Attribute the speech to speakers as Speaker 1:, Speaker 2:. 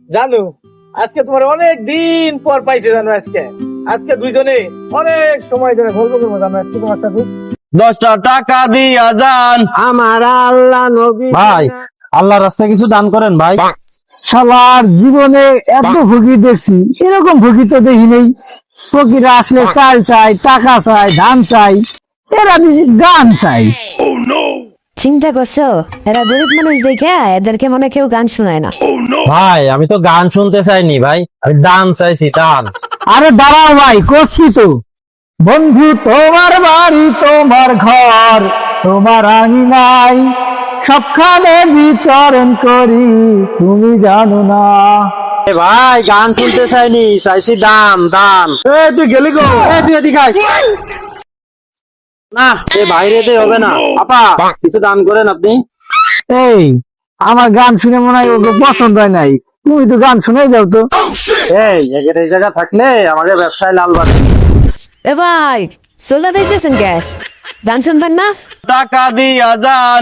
Speaker 1: জানো আজকে তোমার অনেক দিন পর পাইছে, জানো আজকে আজকে দুইজনে অনেক সময় ধরে গল্প করবো, জানো আজকে তোমার সাথে
Speaker 2: 10টা টাকা দিয়া যান।
Speaker 1: আমার আল্লাহ নবী
Speaker 2: ভাই আল্লাহর রাস্তায় কিছু দান করেন ভাই।
Speaker 1: সবার জীবনে এত ভুগি দেখছি, এরকম ভুগি তো দেখি নেই। ফকিরা আসলে চাল চাই, টাকা চাই, ধান চাই, এরা বেশি গান চাই।
Speaker 3: চিন্তা করছো এরা গরিব মানুষ দেখে এদেরকে মনে কেউ গান শোনায় না।
Speaker 2: ভাই আমি তো গান শুনতে চাইনি ভাই, আমি দান চাইছি, দান।
Speaker 1: আরে দাঁড়াও ভাই, করছি তো। বন্ধু তোমার বাড়ি, তোমার ঘর, তোমার আঙিনাই সবখানে বিচরণ করি, তুমি জানো না।
Speaker 2: ভাই গান শুনতে চাইনি, চাইছি দান দান। তুই গেলি গো, তুই এদিকে আয়। না এ বাইরে হবে না। আপা কিছু দান করেন আপনি।
Speaker 1: এই আমার গান শুনে মনে হয় ওকে পছন্দ হয় নাই, তুমি তো গান শুনে যাও তো।
Speaker 2: এই জায়গা থাকলে আমাদের ব্যবসায় লাল বাতি।
Speaker 3: এ ভাই সোলা দিতেছেন গ্যাস, গান শুনবেন না?
Speaker 2: টাকা দিয়া যান।